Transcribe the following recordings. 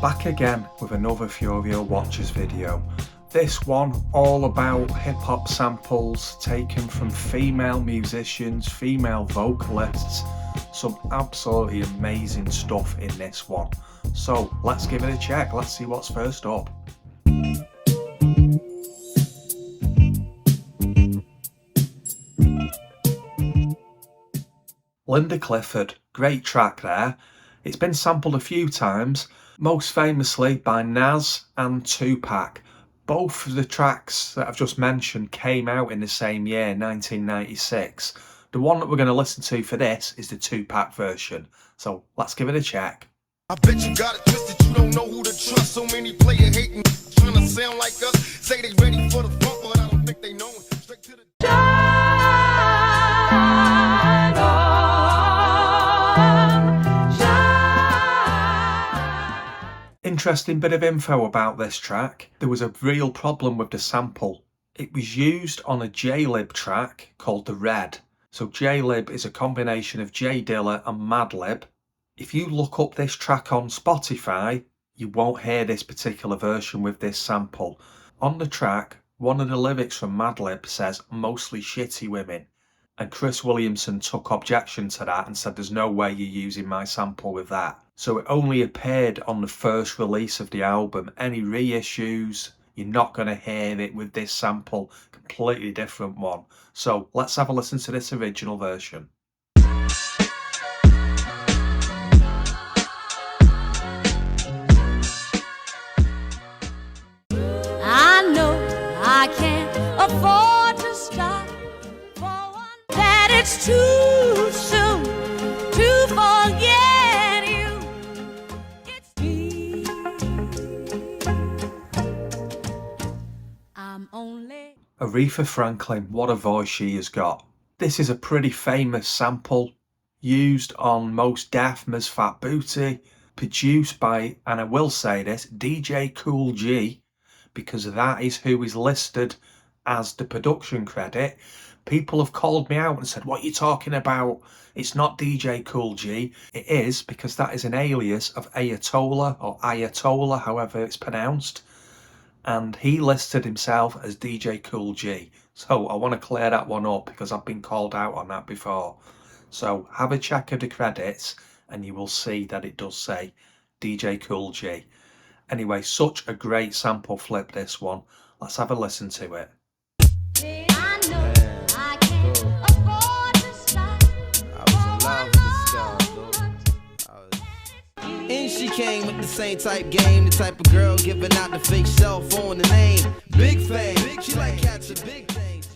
Back again with another Furio Watchers video. This one all about hip hop samples taken from female musicians, female vocalists. Some absolutely amazing stuff in this one. So let's give it a check, let's see what's first up. Linda Clifford, great track there. It's been sampled a few times, most famously by Nas and Tupac. Both of the tracks that I've just mentioned came out in the same year, 1996. The one that we're going to listen to for this is the Tupac version. So let's give it a check. I bet you got it twisted, you don't know who to trust. So many player hating, trying to sound like us. Say they ready for the funk, but I don't think they know it. Straight to the Interesting bit of info about this track. There was a real problem with the sample. It was used on a Jaylib track called The Red. So Jaylib is a combination of J Dilla and Madlib. If you look up this track on Spotify, you won't hear this particular version with this sample. On the track, one of the lyrics from Madlib says, "mostly shitty women." And Chris Williamson took objection to that and said, there's no way you're using my sample with that. So it only appeared on the first release of the album. Any reissues, you're not going to hear it with this sample, completely different one. So let's have a listen to this original version. I know I can't afford to stop for one, that it's too soon to forget you. It's me. I'm only Aretha Franklin, what a voice she has got. This is a pretty famous sample used on Mos Def, M.A.F.I.A Booty, produced by, and I will say this, DJ Kool G, because that is who is listed as the production credit. People have called me out and said, what are you talking about? It's not DJ Kool G. It is, because that is an alias of Ayatollah, or Ayatollah, however it's pronounced. And he listed himself as DJ Kool G. So I want to clear that one up because I've been called out on that before. So have a check of the credits and you will see that it does say DJ Kool G. Anyway, such a great sample flip, this one. Let's have a listen to it. I know I can't afford to stop. And she came with the same type game, the type of girl giving out the fake cell phone, the name Big Fame. She like cats and big things.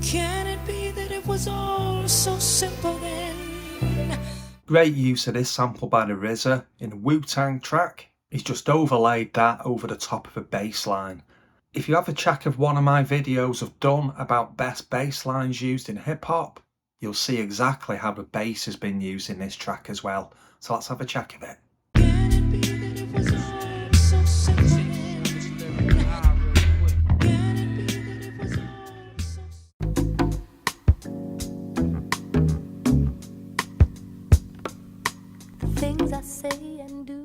Can it be that it was all so simple then? Great use of this sample by the RZA in a Wu-Tang track. He's just overlaid that over the top of a bass line. If you have a check of one of my videos I've done about best bass lines used in hip hop, you'll see exactly how the bass has been used in this track as well. So let's have a check of it. Can it be that it was all so simple then? Can it be that it was all so the things I say and do.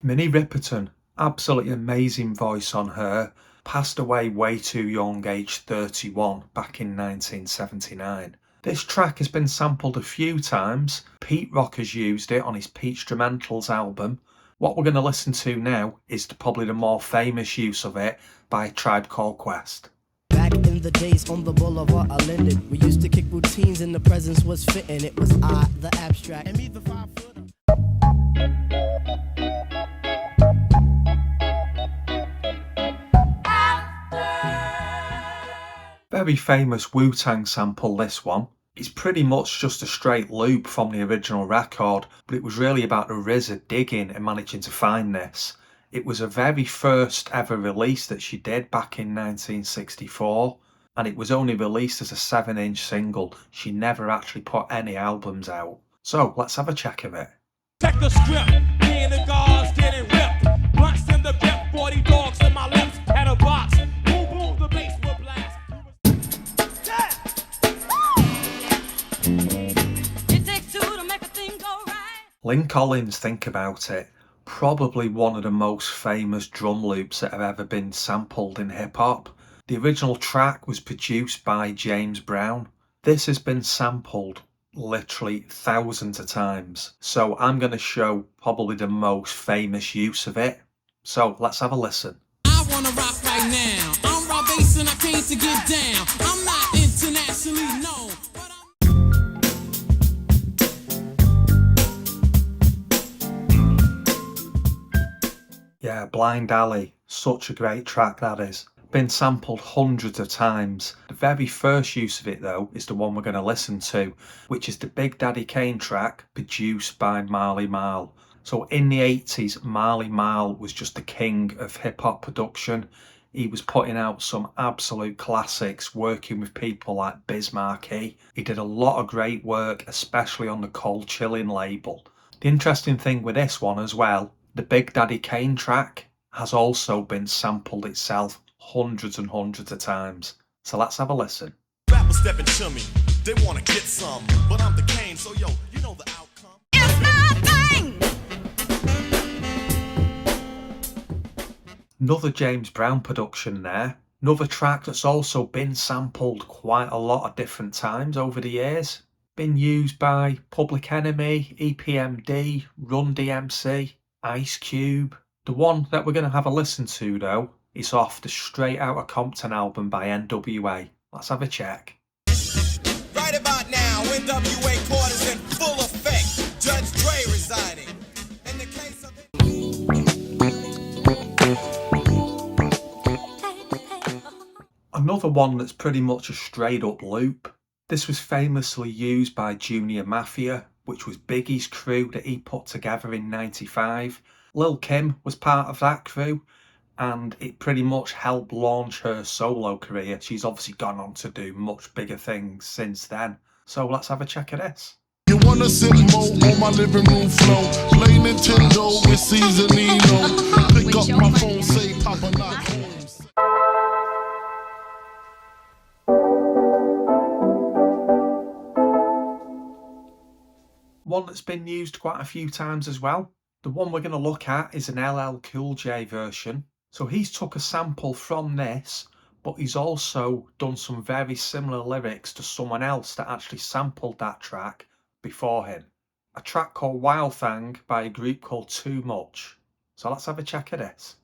Minnie Riperton, absolutely amazing voice on her. Passed away way too young, aged 31, back in 1979. This track has been sampled a few times. Pete Rock has used it on his Peachstrumentals album. What we're going to listen to now is probably the more famous use of it by Tribe Called Quest. Back in the days on the boulevard I landed, we used to kick routines and the presence was fitting. It was I, the abstract, and me, the 5-footer. Very famous Wu-Tang sample, this one. It's pretty much just a straight loop from the original record, but it was really about the RZA digging and managing to find this. It was a very first ever release that she did back in 1964, and it was only released as a 7-inch single. She never actually put any albums out. So let's have a check of it. Check the script, me and the guards getting ripped. Blunts in the grip, 40 dogs in my lips, had a box. Boom, boom, the bass will blast. It takes two to make a thing go right. Lynn Collins, think about it. probably one of the most famous drum loops that have ever been sampled in hip-hop. The original track was produced by James Brown. This has been sampled literally thousands of times, so I'm going to show probably the most famous use of it. So let's have a listen. I wanna rock right now. I'm Rob Bass and I came to get down. I'm not internationally known, but Yeah, Blind Alley, such a great track that is. Been sampled hundreds of times. The very first use of it though is the one we're going to listen to, which is the Big Daddy Kane track produced by Marley Marl. So in the 80s, Marley Marl was just the king of hip-hop production. He was putting out some absolute classics, working with people like Biz Markie. He did a lot of great work, especially on the Cold Chillin' label. The interesting thing with this one as well, the Big Daddy Kane track has also been sampled itself hundreds and hundreds of times. So let's have a listen. Rappers stepping to me, they wanna get some, but I'm the Kane, so yo, you know the outcome. It's my thing. Another James Brown production there. Another track that's also been sampled quite a lot of different times over the years. Been used by Public Enemy, EPMD, Run DMC, Ice Cube. The one that we're going to have a listen to though is off the Straight Outta Compton album by NWA. Let's have a check. Right about now, NWA court is in full effect. Judge Dre residing. In the case of Another one that's pretty much a straight up loop. This was famously used by Junior Mafia, which was Biggie's crew that he put together in '95. Lil' Kim was part of that crew, and it pretty much helped launch her solo career. She's obviously gone on to do much bigger things since then. So let's have a check of this. you wanna sit more on my living room floor. Play Nintendo with Seasonino. Pick up my phone, say Papa not home. One that's been used quite a few times as well. The one we're going to look at is an LL Cool J version. So he's took a sample from this, but he's also done some very similar lyrics to someone else that actually sampled that track before him. A track called Wild Thing by a group called Too Much. So let's have a check of this.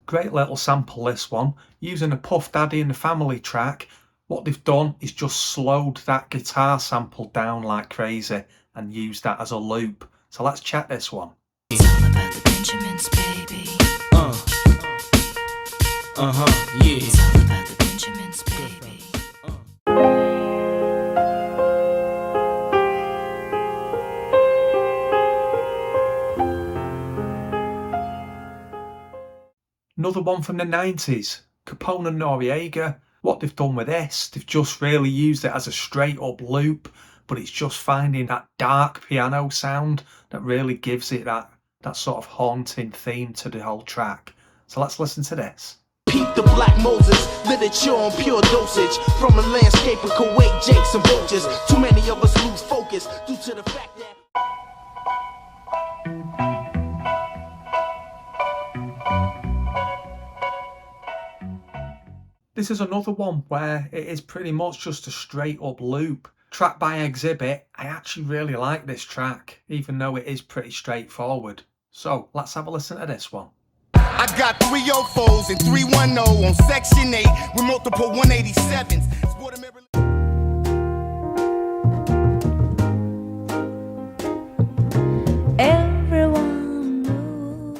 Great little sample this one, using a Puff Daddy and the Family track. What they've done is just slowed that guitar sample down like crazy and used that as a loop. So let's check this one. It's all about the Benjamins, baby. yeah. It's all about the Benjamins, baby. Another one from the 90s, Capone-N-Noreaga. What they've done with this, they've just really used it as a straight up loop, but it's just finding that dark piano sound that really gives it that sort of haunting theme to the whole track. So let's listen to this. Peep the Black Moses, literature on pure dosage. From a landscape of Kuwait, Jakes and vultures. Too many of us lose focus due to the fact that This is another one where it is pretty much just a straight up loop. Track by Xzibit. I actually really like this track, even though it is pretty straightforward. So let's have a listen to this one. I got 304s and 310 on Section 8 with multiple 187s. Sport America- Everyone knows.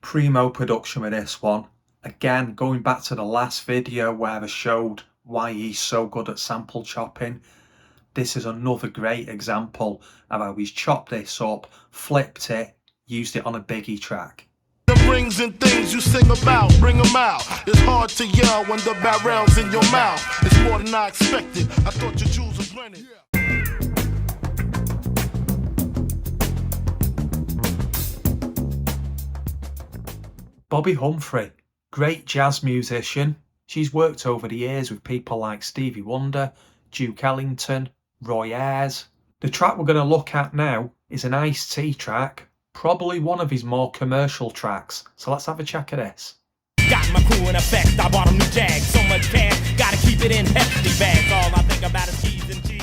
Primo production with this one. Again, going back to the last video where I showed why he's so good at sample chopping, this is another great example of how he's chopped this up, flipped it, used it on a Biggie track. The rings and things you sing about, bring them out. It's hard to yell when the barrel's in your mouth. It's more than I expected. I thought your jewels was rented. Bobby Humphrey, great jazz musician. She's worked over the years with people like Stevie Wonder, Duke Ellington, Roy Ayers. The track we're going to look at now is an Ice-T track, probably one of his more commercial tracks. So let's have a check of this. Got my crew in effect, I bought a new Jag. So much cash, gotta keep it in hefty bags. All I think about is G's and G's.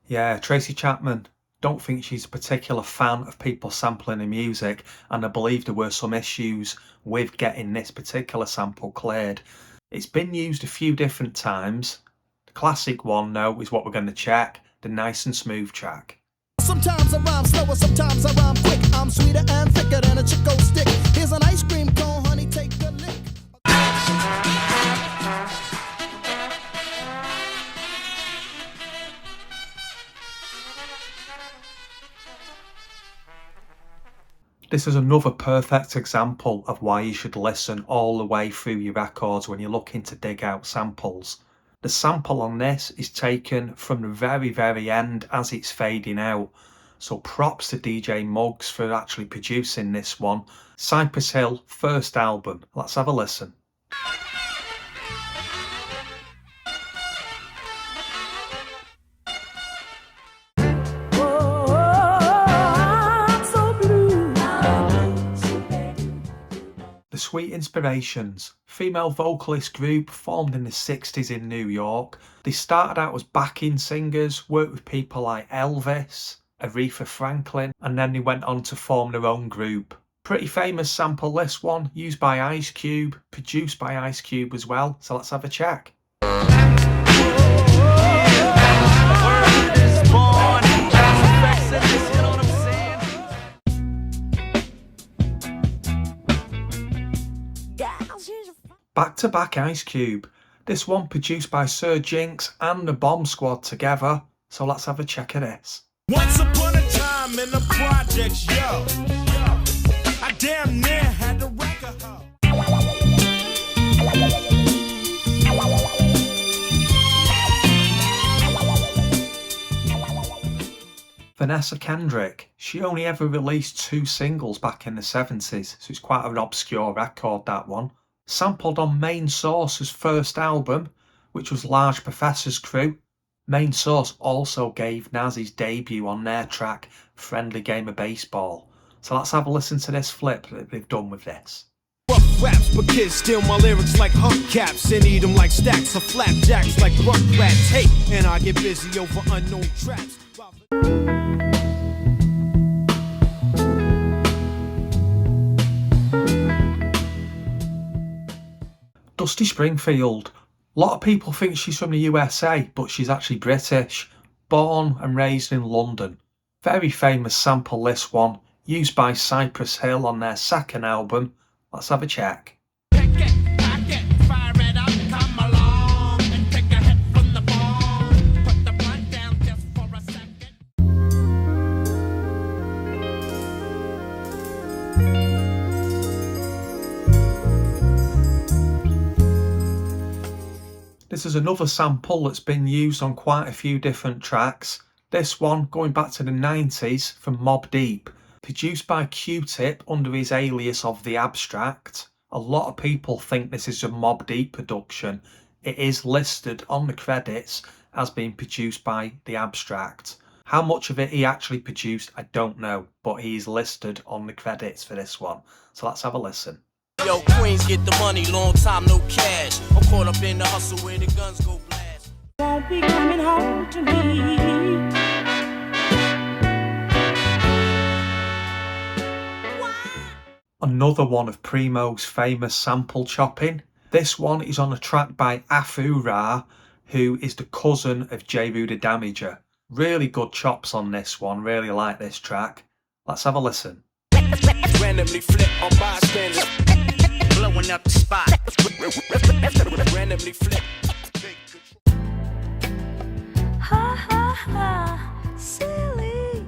Yeah, Tracy Chapman. Don't think she's a particular fan of people sampling her music, and I believe there were some issues with getting this particular sample cleared. It's been used a few different times. The classic one though is what we're going to check, the Nice and Smooth track. Sometimes I rhyme slower, sometimes I rhyme quick. I'm sweeter and thicker than a Chico stick. Here's an ice cream cone, honey, take a lick. This is another perfect example of why you should listen all the way through your records when you're looking to dig out samples. The sample on this is taken from the very end as it's fading out. So props to DJ Muggs for actually producing this one. Cypress Hill, first album. Let's have a listen. The Sweet Inspirations, female vocalist group formed in the 60s in New York. They started out as backing singers, worked with people like Elvis, Aretha Franklin, and then they went on to form their own group. Pretty famous sample this one, used by Ice Cube, produced by Ice Cube as well, so let's have a check. Back to back Ice Cube. This one produced by Sir Jinx and the Bomb Squad together. So let's have a check of this. Once upon a time in the projects, yo, I damn near had to wreck a hoe. Vanessa Kendrick. She only ever released 2 singles back in the 70s, so it's quite an obscure record, that one. Sampled on Main Source's first album, which was Large Professor's Crew. Main Source also gave Nas his debut on their track Friendly Game of Baseball. So let's have a listen to this flip that they've done with this. Rough raps, but kids steal my lyrics like hubcaps and eat them like stacks of flapjacks like rugrats. Hey, and I get busy over unknown tracks. Dusty Springfield. A lot of people think she's from the USA, but she's actually British. Born and raised in London. Very famous sample this one, used by Cypress Hill on their second album. Let's have a check. This is another sample that's been used on quite a few different tracks. This one going back to the 90s from Mobb Deep, produced by Q-Tip under his alias of The Abstract. A lot of people think this is a Mobb Deep production. It is listed on the credits as being produced by The Abstract. How much of it he actually produced, I don't know, but he's listed on the credits for this one. So let's have a listen. Yo, Queens get the money, long time no cash. I'm caught up in the hustle where the guns go blast. Won't be coming home to me. Another one of Primo's famous sample chopping. This one is on a track by Afu-Ra, who is the cousin of Jeru the Damager. Really good chops on this one, really like this track. Let's have a listen. Randomly flip on bystanders, blowing up the spot. Randomly flip. Ha ha ha, silly.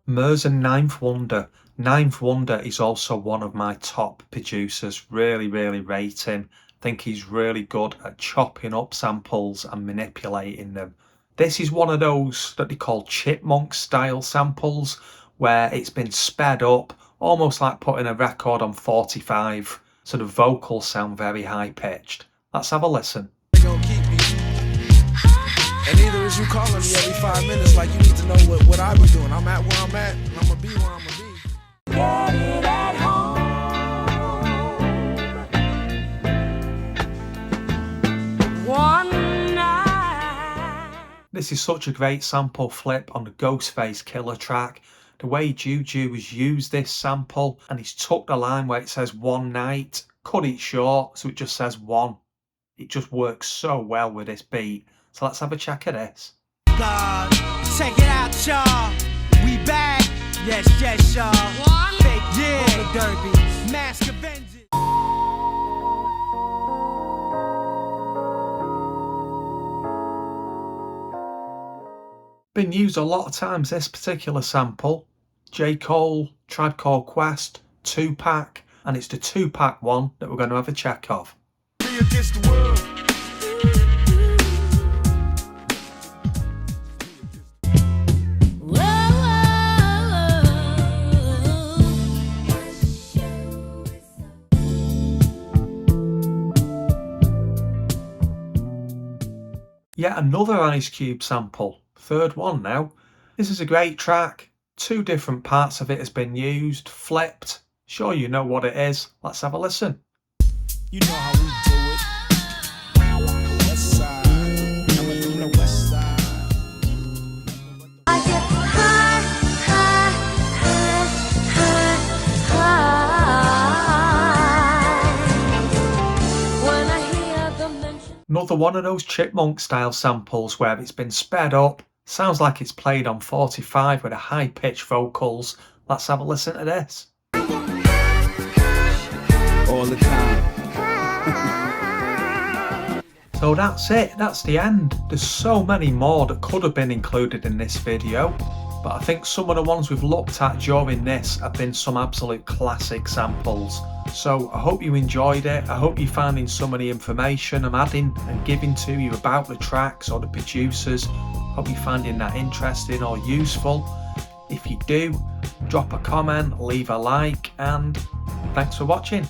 Murs and Ninth Wonder. Ninth Wonder is also one of my top producers. Really rate him. Think he's really good at chopping up samples and manipulating them. This is one of those that they call chipmunk style samples, where it's been sped up, almost like putting a record on 45, so the vocals sound very high pitched. Let's have a listen. They gon' keep me. And neither is you calling me every 5 minutes like you need to know what I be doing. I'm at where I'm at, and I'ma be where I'ma be. Get it at home. One night. This is such a great sample flip on the Ghostface Killah track. The way Juju has used this sample, and he's took the line where it says one night, cut it short so it just says one. It just works so well with this beat. So let's have a check of this. God, check it out, y'all. We back. Yes, yes, y'all. Fake, yeah. Derby. Mask of vengeance. Been used a lot of times, this particular sample. J. Cole, Tribe Called Quest, Tupac, and it's the Tupac one that we're going to have a check of. Me against the world. Yet another Ice Cube sample, third one now. This is a great track. 2 different parts of it has been used, flipped. Sure you know what it is. Let's have a listen. You know how we do it. West side, coming from the west side. I get high, high, high, high, high when I hear the mention. Another one of those chipmunk style samples where it's been sped up. Sounds like it's played on 45 with a high pitched vocals. Let's have a listen to this. All the time. So that's it, that's the end. There's so many more that could have been included in this video, but I think some of the ones we've looked at during this have been some absolute classic samples. So I hope you enjoyed it. I hope you're finding some of the information I'm adding and giving to you about the tracks or the producers. Hope you're finding that interesting or useful. If you do, drop a comment, leave a like, and thanks for watching.